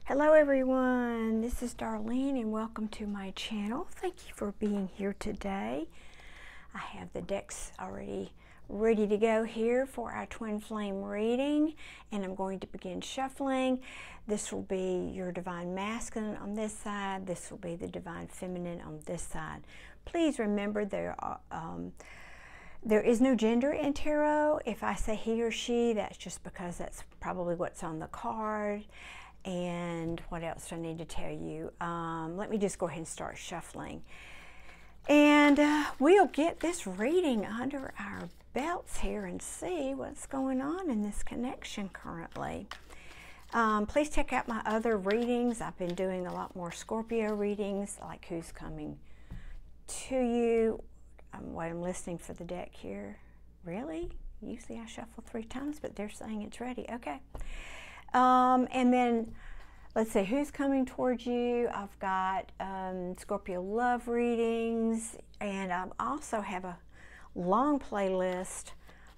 Hello everyone, this is Darlene and welcome to my channel. Thank you for being here today. I have the decks already ready to go here for our twin flame reading, and I'm going to begin shuffling. This will be your divine masculine on this side. This will be the divine feminine on this side. Please remember there is no gender in tarot. If I say he or she, that's just because that's probably what's on the card. And what else do I need to tell you? Let me just go ahead and start shuffling. And we'll get this reading under our belts here and see what's going on in this connection currently. Please check out my other readings. I've been doing a lot more Scorpio readings, like who's coming to you. Wait, I'm listening for the deck here. Really? Usually I shuffle 3 times, but they're saying it's ready. Okay. And then let's see who's coming towards you. I've got Scorpio love readings, and I also have a long playlist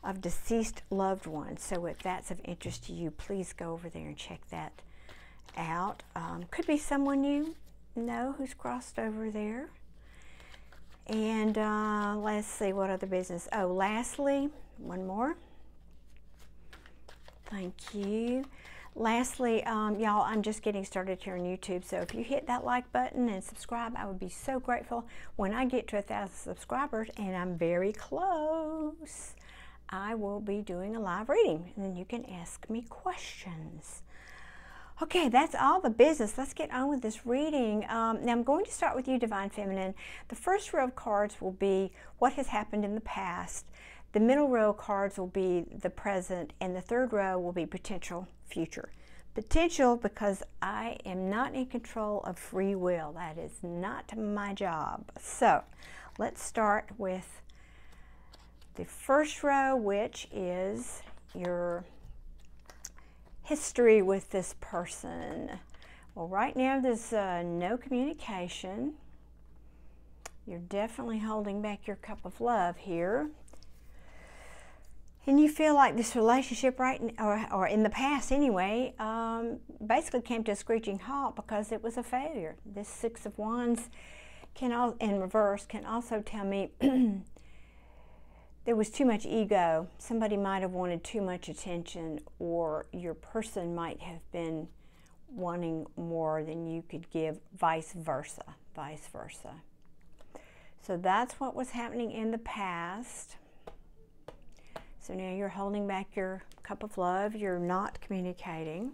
of deceased loved ones. So if that's of interest to you, please go over there and check that out. Could be someone you know who's crossed over there. And let's see what other business. Oh, lastly, one more. Thank you. Lastly, y'all, I'm just getting started here on YouTube, so if you hit that like button and subscribe, I would be so grateful. When I get to 1,000 subscribers, and I'm very close, I will be doing a live reading, and then you can ask me questions. Okay, that's all the business. Let's get on with this reading. Now, I'm going to start with you, Divine Feminine. The first row of cards will be what has happened in the past. The middle row of cards will be the present, and the third row will be potential future. Potential because I am not in control of free will. That is not my job. So let's start with the first row, which is your history with this person. Well, right now there's no communication. You're definitely holding back your cup of love here. And you feel like this relationship or in the past anyway, basically came to a screeching halt because it was a failure. This Six of Wands in reverse can also tell me there was too much ego. Somebody might have wanted too much attention, or your person might have been wanting more than you could give, vice versa. So that's what was happening in the past. So now you're holding back your cup of love. You're not communicating.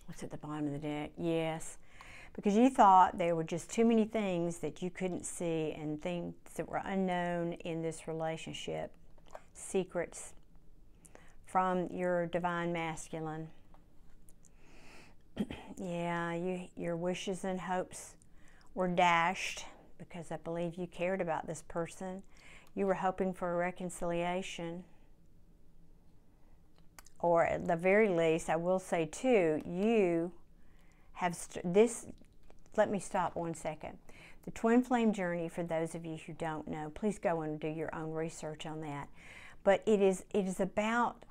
What's at the bottom of the deck? Yes. Because you thought there were just too many things that you couldn't see and things that were unknown in this relationship. Secrets from your divine masculine. Yeah, your wishes and hopes were dashed because I believe you cared about this person. You were hoping for a reconciliation. Or at the very least, I will say too, you have this. Let me stop 1 second. The twin flame journey, for those of you who don't know, please go and do your own research on that. But it is about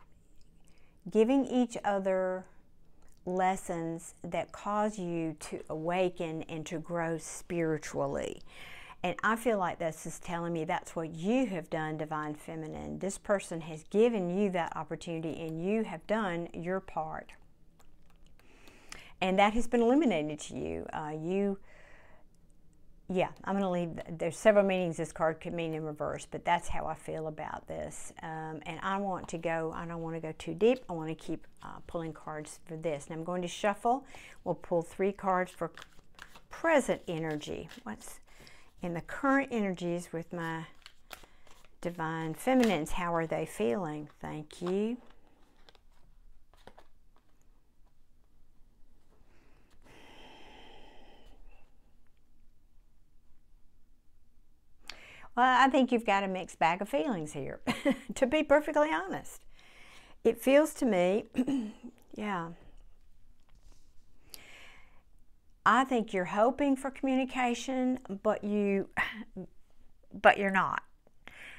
giving each other lessons that cause you to awaken and to grow spiritually. And I feel like this is telling me that's what you have done, Divine Feminine. This person has given you that opportunity and you have done your part. And that has been illuminated to you. Yeah, I'm going to leave. There's several meanings this card could mean in reverse, but that's how I feel about this. And I don't want to go too deep. I want to keep pulling cards for this. And I'm going to shuffle. We'll pull 3 cards for present energy. What's in the current energies with my Divine Feminines? How are they feeling? Thank you. Well, I think you've got a mixed bag of feelings here, to be perfectly honest. It feels to me, yeah. I think you're hoping for communication, but you're not.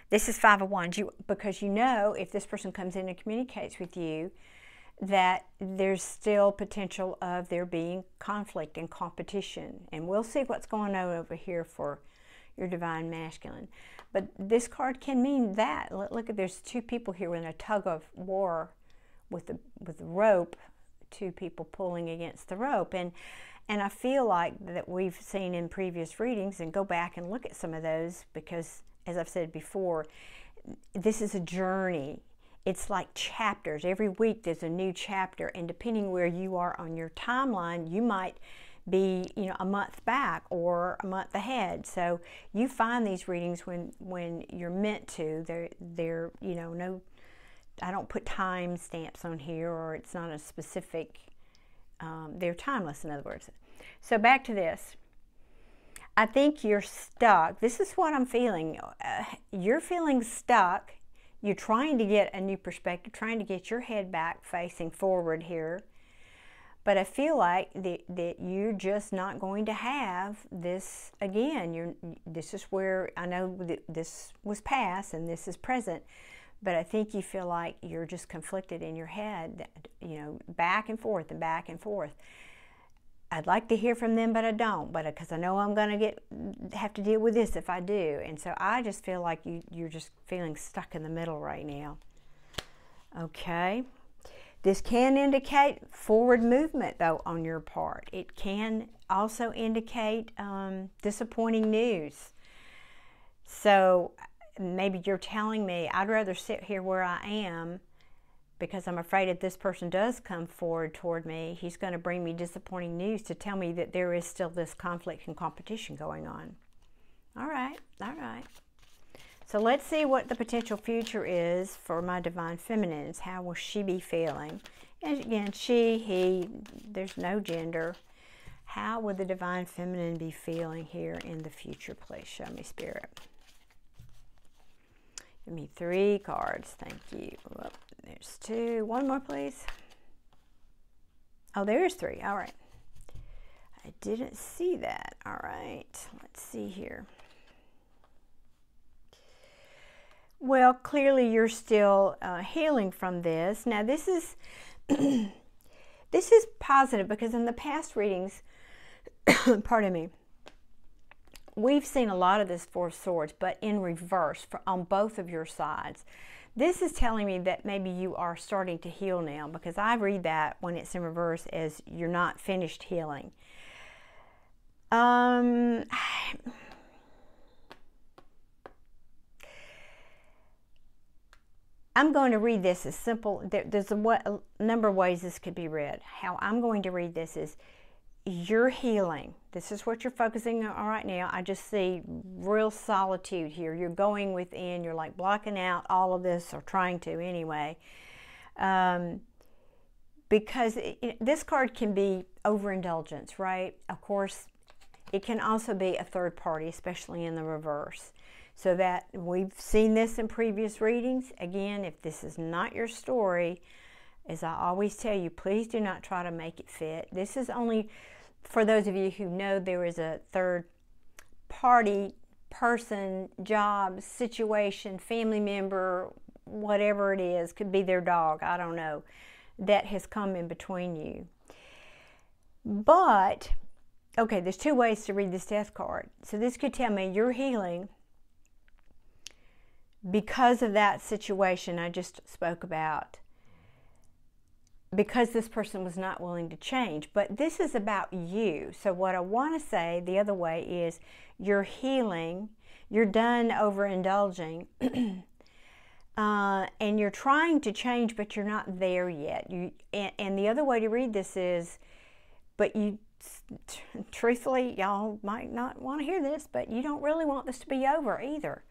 This is 5 of Wands. Because you know if this person comes in and communicates with you, that there's still potential of there being conflict and competition. And we'll see what's going on over here for your divine masculine. But this card can mean that. Look at, there's two people here in a tug of war with the rope, two people pulling against the rope. And I feel like that we've seen in previous readings, and go back and look at some of those, because as I've said before, this is a journey. It's like chapters. Every week there's a new chapter, and depending where you are on your timeline, you might be, you know, a month back or a month ahead. So you find these readings when you're meant to. They're you know, no, I don't put time stamps on here, or it's not a specific, they're timeless, in other words. So back to this. I think you're stuck. This is what I'm feeling. You're feeling stuck. You're trying to get a new perspective, trying to get your head back facing forward here. But I feel like that you're just not going to have this again. This is where, I know that this was past and this is present, but I think you feel like you're just conflicted in your head, you know, back and forth and back and forth. I'd like to hear from them, but I don't, because I know I'm going to have to deal with this if I do. And so I just feel like you're just feeling stuck in the middle right now. Okay. This can indicate forward movement, though, on your part. It can also indicate disappointing news. So maybe you're telling me, I'd rather sit here where I am, because I'm afraid if this person does come forward toward me, he's going to bring me disappointing news to tell me that there is still this conflict and competition going on. All right, all right. So let's see what the potential future is for my divine feminines. How will she be feeling? And again, she, he, there's no gender. How would the divine feminine be feeling here in the future? Please show me, Spirit. Give me 3 cards. Thank you. Oh, there's 2. One more, please. Oh, there's 3. All right. I didn't see that. All right. Let's see here. Well, clearly you're still healing from this. Now, this is this is positive, because in the past readings, pardon me, we've seen a lot of this 4 of Swords, but in reverse on both of your sides. This is telling me that maybe you are starting to heal now, because I read that when it's in reverse as you're not finished healing. I'm going to read this as simple. There's a number of ways this could be read. How I'm going to read this is, you're healing. This is what you're focusing on right now. I just see real solitude here. You're going within. You're like blocking out all of this, or trying to anyway. Because this card can be overindulgence, right? Of course, it can also be a third party, especially in the reverse. So that we've seen this in previous readings. Again, if this is not your story, as I always tell you, please do not try to make it fit. This is only for those of you who know there is a third party, person, job, situation, family member, whatever it is, could be their dog, I don't know, that has come in between you. But, okay, there's 2 ways to read this death card. So this could tell me you're healing because of that situation I just spoke about, because this person was not willing to change. But this is about you. So what I want to say the other way is, you're healing, you're done overindulging, and you're trying to change, but you're not there yet. And the other way to read this is, but you, truthfully, y'all might not want to hear this, but you don't really want this to be over either.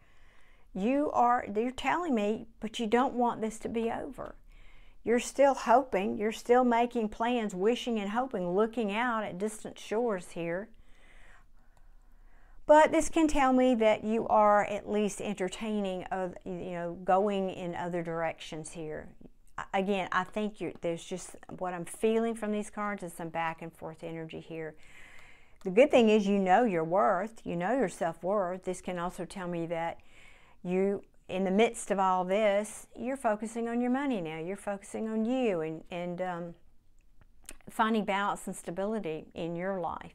You're telling me, but you don't want this to be over. You're still hoping, you're still making plans, wishing and hoping, looking out at distant shores here. But this can tell me that you are at least entertaining of, going in other directions here. Again, I think there's just, what I'm feeling from these cards is some back and forth energy here. The good thing is, you know your worth, you know your self-worth. This can also tell me that in the midst of all this, you're focusing on your money now. You're focusing on you and finding balance and stability in your life.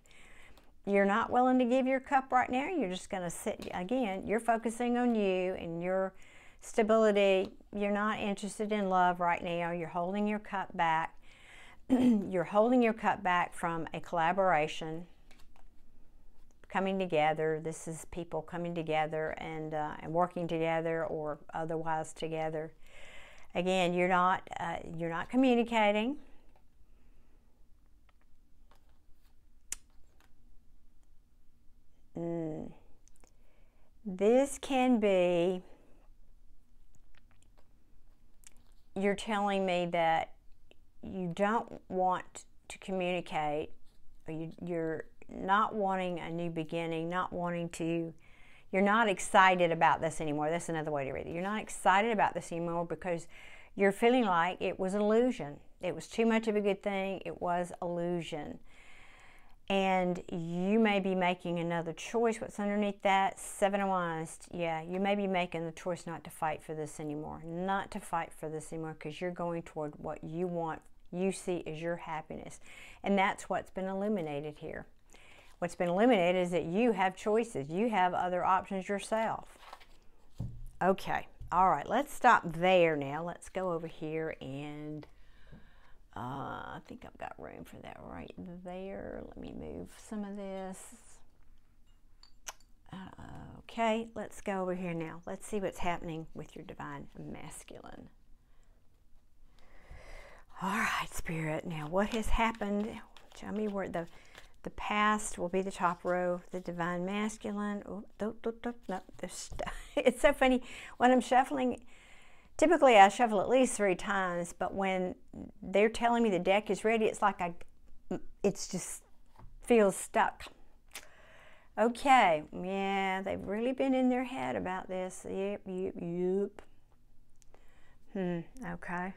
You're not willing to give your cup right now. You're just going to sit. Again, you're focusing on you and your stability. You're not interested in love right now. You're holding your cup back. You're holding your cup back from a collaboration, coming together. This is people coming together and working together or otherwise together. Again, you're not communicating. This can be, you're telling me that you don't want to communicate, or you're not wanting a new beginning, you're not excited about this anymore. That's another way to read it. You're not excited about this anymore because you're feeling like it was an illusion. It was too much of a good thing. It was illusion. And you may be making another choice. What's underneath that? Seven of Wands. Yeah, you may be making the choice not to fight for this anymore. Not to fight for this anymore because you're going toward what you want, you see as your happiness. And that's what's been illuminated here. What's been illuminated is that you have choices. You have other options yourself. Okay. All right. Let's stop there now. Let's go over here and... I think I've got room for that right there. Let me move some of this. Okay, let's go over here now. Let's see what's happening with your divine masculine. All right, Spirit. Now, what has happened? Tell me where the past will be the top row. The divine masculine. Oh, no, it's so funny when I'm shuffling. Typically, I shuffle at least 3 times, but when they're telling me the deck is ready, it's like it's just feels stuck. Okay, yeah, they've really been in their head about this. Yep. Okay.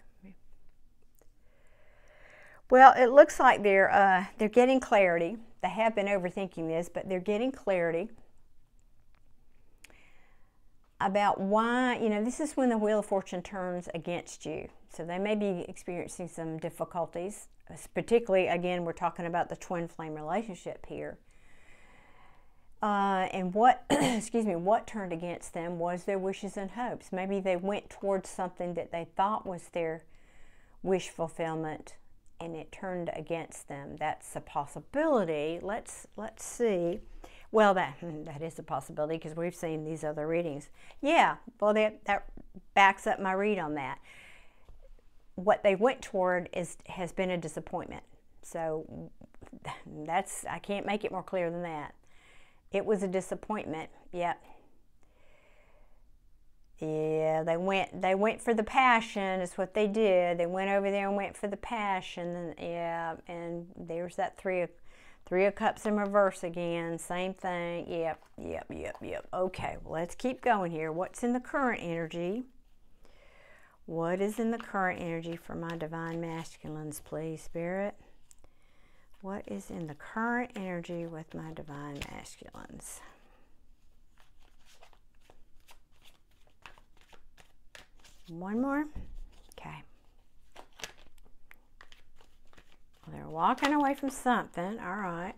Well, it looks like they're getting clarity. They have been overthinking this, but they're getting clarity about why, this is when the Wheel of Fortune turns against you. So they may be experiencing some difficulties, particularly, again, we're talking about the twin flame relationship here. And what, what turned against them was their wishes and hopes. Maybe they went towards something that they thought was their wish fulfillment, and it turned against them. That's a possibility. Let's see. Well, that is a possibility because we've seen these other readings. Yeah, well, that backs up my read on that. What they went toward has been a disappointment. So I can't make it more clear than that. It was a disappointment. Yep. Yeah, they went for the passion. Is what they did. They went over there and went for the passion. And yeah, and there's that Three of Cups in reverse again. Same thing. Yep. Okay, well, let's keep going here. What's in the current energy? What is in the current energy for my divine masculines, please, Spirit? What is in the current energy with my divine masculines? One more. Okay. Well, they're walking away from something. All right.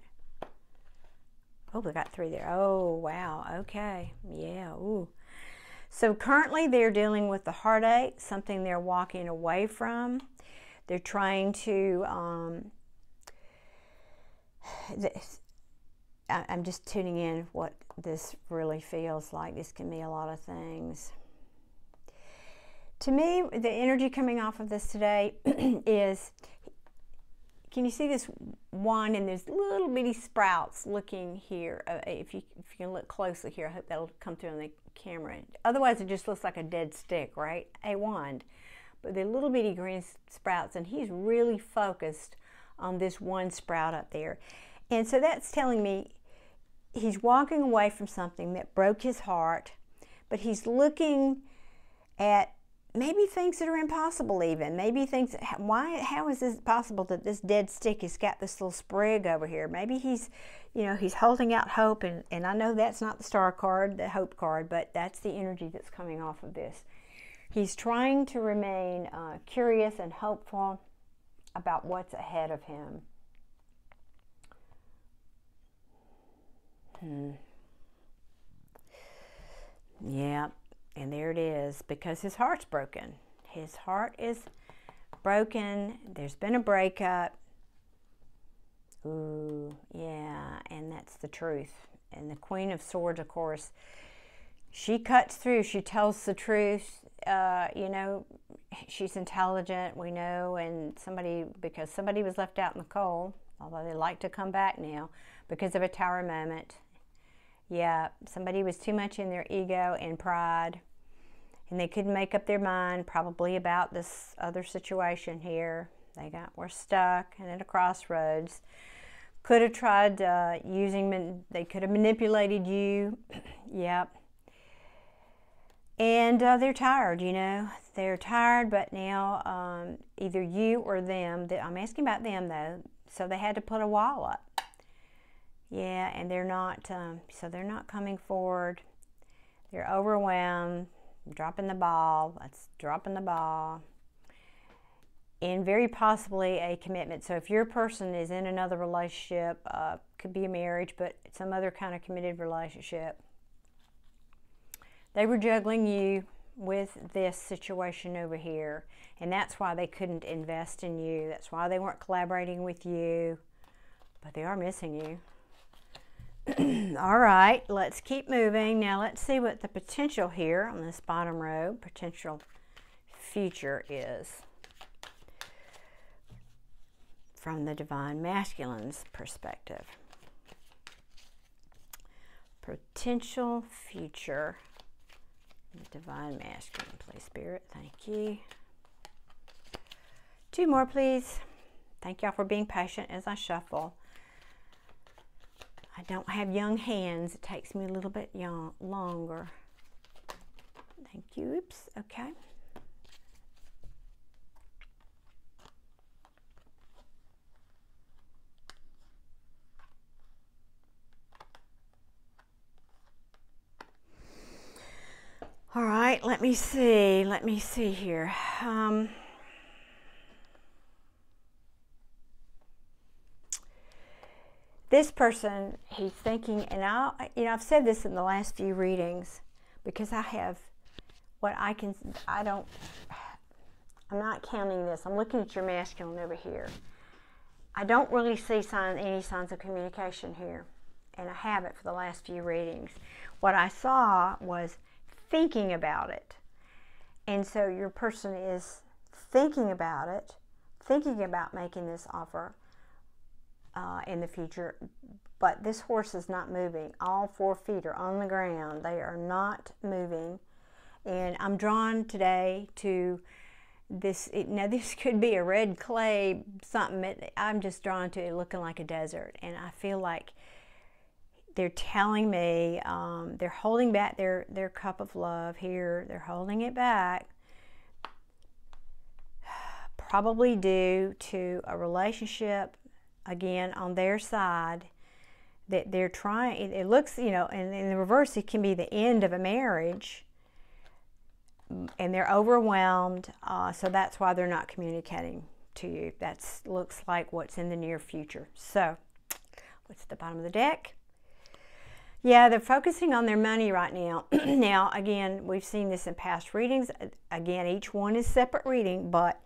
Oh, we got 3 there. Oh, wow. Okay. Yeah. Ooh. So currently they're dealing with the heartache, something they're walking away from. They're trying to, I'm just tuning in what this really feels like. This can be a lot of things. To me, the energy coming off of this today is, can you see this wand and there's little bitty sprouts looking here? If you can look closely here, I hope that'll come through on the camera. Otherwise, it just looks like a dead stick, right? A wand. But they're little bitty green sprouts, and he's really focused on this one sprout up there. And so that's telling me he's walking away from something that broke his heart, but he's looking at maybe things that are impossible even. Maybe things, how is this possible that this dead stick has got this little sprig over here? Maybe he's, you know, he's holding out hope, and I know that's not the star card, the hope card, but that's the energy that's coming off of this. He's trying to remain curious and hopeful about what's ahead of him. Yeah, and there it is, because his heart's broken. His heart is broken. There's been a breakup. Ooh, yeah, and that's the truth. And the Queen of Swords, of course, she cuts through. She tells the truth. You know, she's intelligent, we know, and because somebody was left out in the cold, although they like to come back now because of a Tower moment. Yeah, somebody was too much in their ego and pride, and they couldn't make up their mind probably about this other situation here. Were stuck and at a crossroads. Could have tried they could have manipulated you. Yep. And they're tired, you know. They're tired, but now either you or them, I'm asking about them though, so they had to put a wall up. Yeah, and they're not, so they're not coming forward. They're overwhelmed, dropping the ball. That's dropping the ball. And very possibly a commitment. So if your person is in another relationship, could be a marriage, but some other kind of committed relationship, they were juggling you with this situation over here. And that's why they couldn't invest in you. That's why they weren't collaborating with you. But they are missing you. All right, let's keep moving. Now let's see what the potential here on this bottom row, potential future is from the Divine Masculine's perspective. Potential future, the Divine Masculine, please, Spirit. Thank you. 2 more, please. Thank y'all for being patient as I shuffle. I don't have young hands. It takes me a little bit longer. Thank you. Oops. Okay. All right. Let me see. Let me see here. This person, he's thinking, and I've said this in the last few readings, because I have I'm not counting this. I'm looking at your masculine over here. I don't really see any signs of communication here, and I haven't for the last few readings. What I saw was thinking about it, and so your person is thinking about it, thinking about making this offer in the future, but this horse is not moving. All 4 feet are on the ground. They are not moving, and I'm drawn today to this. Now this could be a red clay something. I'm just drawn to it looking like a desert, and I feel like they're telling me they're holding back their cup of love here. They're holding it back, probably due to a relationship, again, on their side, that they're trying. It looks, you know, and in the reverse, it can be the end of a marriage, and they're overwhelmed, so that's why they're not communicating to you. That looks like what's in the near future. So, what's at the bottom of the deck? Yeah, they're focusing on their money right now. Now, again, we've seen this in past readings. Again, each one is separate reading, but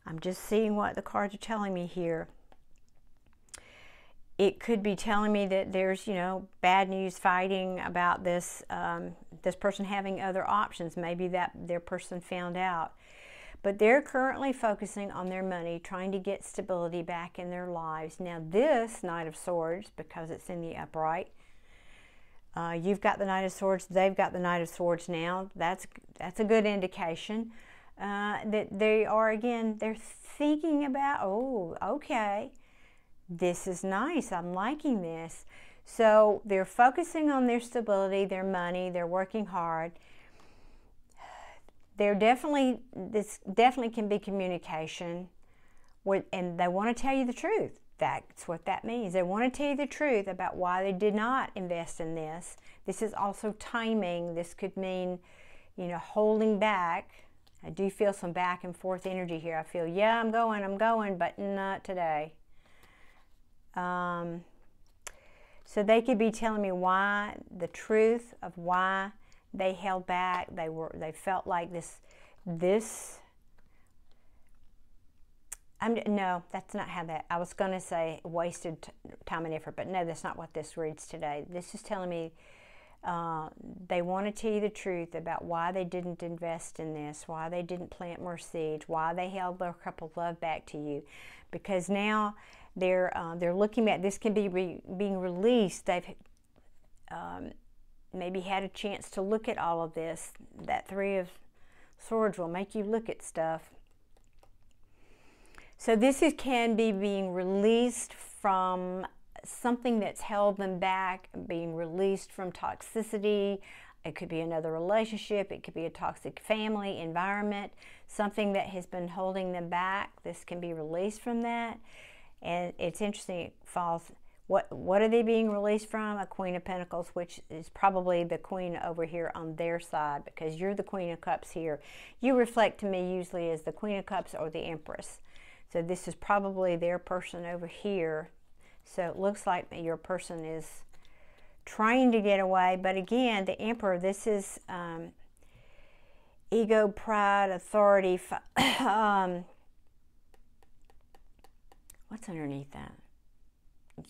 I'm just seeing what the cards are telling me here. It could be telling me that there's, you know, bad news fighting about this, this person having other options. Maybe that their person found out. But they're currently focusing on their money, trying to get stability back in their lives. Now this Knight of Swords, because it's in the upright, you've got the Knight of Swords, they've got the Knight of Swords now. That's a good indication that they are, again, they're thinking about, oh, okay, this is nice, I'm liking this. So they're focusing on their stability, their money, they're working hard. this definitely can be communication, and they want to tell you the truth. That's what that means. They want to tell you the truth about why they did not invest in this. This is also timing. This could mean, you know, holding back. I do feel some back and forth energy here. I feel, yeah, I'm going, but not today. So they could be telling me why, the truth of why they held back. They felt like no, that's not how that, I was going to say wasted time and effort, but no, that's not what this reads today. This is telling me they want to tell you the truth about why they didn't invest in this, why they didn't plant more seeds, why they held their cup of love back to you, because now they're looking at this can be being released. They've maybe had a chance to look at all of this. That Three of Swords will make you look at stuff. So this can be being released from something that's held them back, being released from toxicity. It could be another relationship. It could be a toxic family environment, something that has been holding them back. This can be released from that. And it's interesting, it falls, what are they being released from? A Queen of Pentacles, which is probably the Queen over here on their side, because you're the Queen of Cups here. You reflect to me usually as the Queen of Cups or the Empress. So this is probably their person over here. So it looks like your person is trying to get away. But again, the Emperor, this is ego, pride, authority. What's underneath that?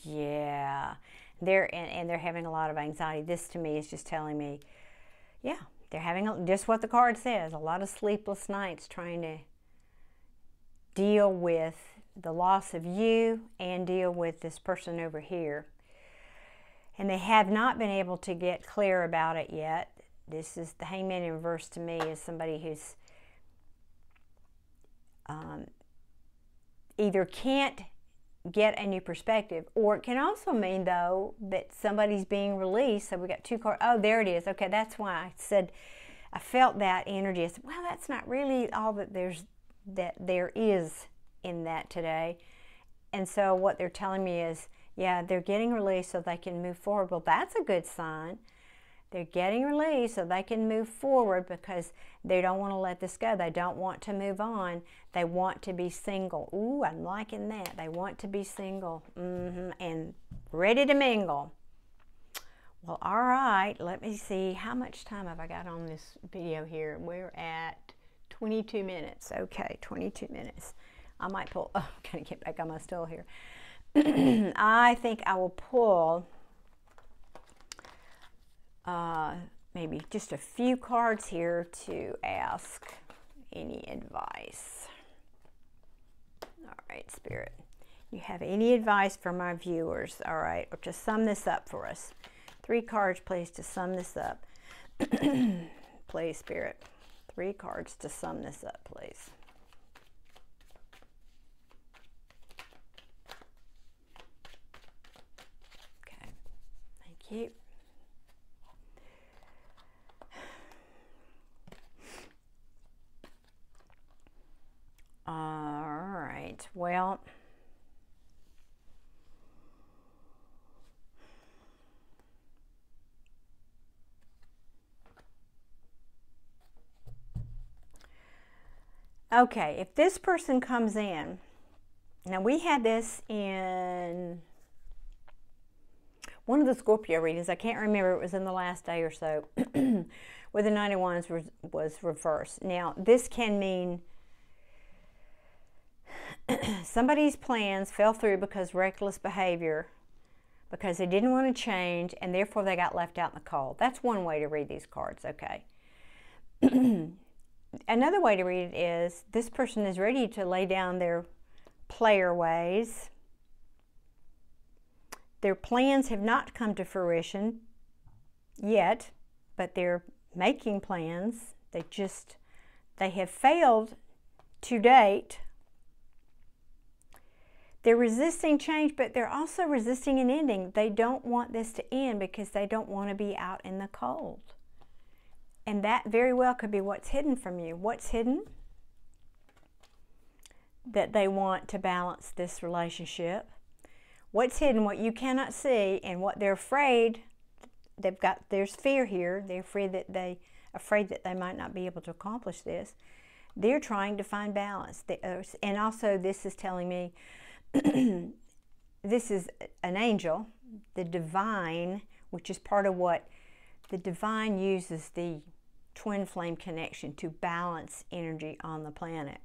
Yeah. They're having a lot of anxiety. This to me is just telling me, yeah, they're having just what the card says, a lot of sleepless nights trying to deal with the loss of you and deal with this person over here. And they have not been able to get clear about it yet. This is the Hangman in reverse to me is somebody who's either can't get a new perspective, or it can also mean, though, that somebody's being released. So we got two cards. Oh, there it is. Okay, that's why I said I felt that energy. I said, well, that's not really all that there is in that today. And so what they're telling me is, yeah, they're getting released so they can move forward. Well, that's a good sign. They're getting released so they can move forward because they don't want to let this go. They don't want to move on. They want to be single. Ooh, I'm liking that. They want to be single and ready to mingle. Well, all right. Let me see. How much time have I got on this video here? We're at 22 minutes. Okay, 22 minutes. I might pull. Oh, I'm going to get back on my stool here. I think I will pull maybe just a few cards here to ask any advice. All right, Spirit. You have any advice for my viewers? All right, or to sum this up for us. 3 cards, please, to sum this up. Please, Spirit. 3 cards to sum this up, please. Okay, thank you. All right, well, okay, if this person comes in, now we had this in one of the Scorpio readings, I can't remember, it was in the last day or so, where the 9 of Wands was reversed. Now, this can mean somebody's plans fell through because reckless behavior, because they didn't want to change, and therefore they got left out in the cold. That's one way to read these cards, okay? Another way to read it is this person is ready to lay down their player ways. Their plans have not come to fruition yet, but they're making plans. They have failed to date. They're resisting change, but they're also resisting an ending. They don't want this to end because they don't want to be out in the cold. And that very well could be what's hidden from you. What's hidden? That they want to balance this relationship. What's hidden, what you cannot see, and what they're afraid, there's fear here. They're afraid that they might not be able to accomplish this. They're trying to find balance. And also this is telling me, this is an angel, the divine, which is part of what the divine uses, the twin flame connection to balance energy on the planet.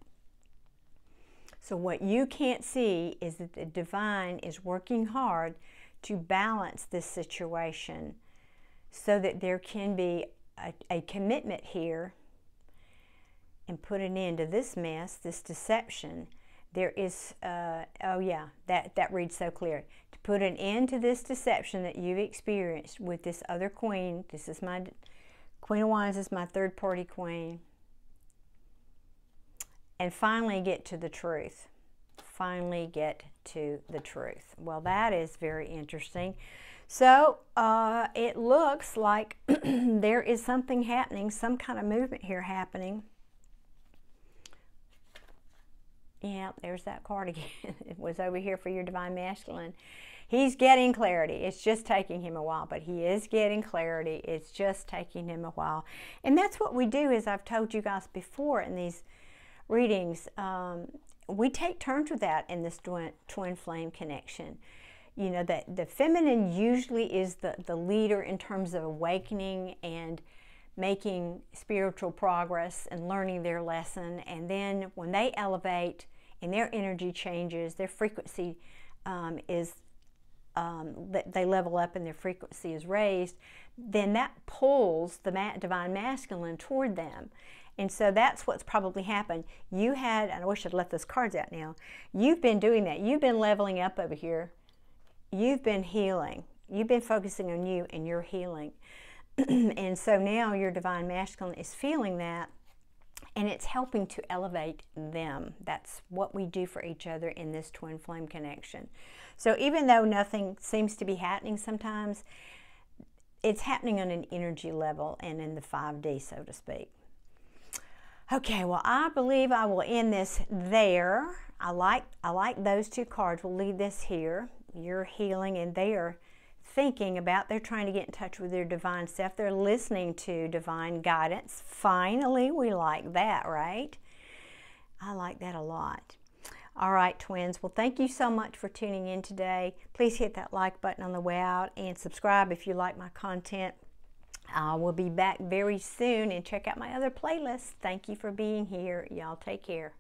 So what you can't see is that the divine is working hard to balance this situation so that there can be a commitment here and put an end to this mess, this deception. There is, oh yeah, that reads so clear. To put an end to this deception that you've experienced with this other queen. This is my Queen of Wands, is my third party queen. And finally get to the truth. Finally get to the truth. Well, that is very interesting. So it looks like there is something happening, some kind of movement here happening. Yeah, there's that card again. It was over here for your divine masculine. He's getting clarity. It's just taking him a while, but he is getting clarity. It's just taking him a while. And that's what we do, as I've told you guys before in these readings. We take turns with that in this twin flame connection. You know, that the feminine usually is the leader in terms of awakening and making spiritual progress and learning their lesson. And then when they elevate and their energy changes, their frequency they level up and their frequency is raised, then that pulls the divine masculine toward them. And so that's what's probably happened. You had, and I wish I'd left those cards out now, you've been doing that. You've been leveling up over here. You've been healing. You've been focusing on you and your healing. And so now your divine masculine is feeling that, and it's helping to elevate them. That's what we do for each other in this twin flame connection. So even though nothing seems to be happening sometimes, it's happening on an energy level and in the 5D, so to speak. Okay, well, I believe I will end this there. I like those two cards. We'll leave this here. You're healing, and they are thinking about, they're trying to get in touch with their divine self. They're listening to divine guidance. Finally, we like that, right? I like that a lot. All right, twins. Well, thank you so much for tuning in today. Please hit that like button on the way out and subscribe if you like my content. We'll be back very soon, and check out my other playlists. Thank you for being here. Y'all take care.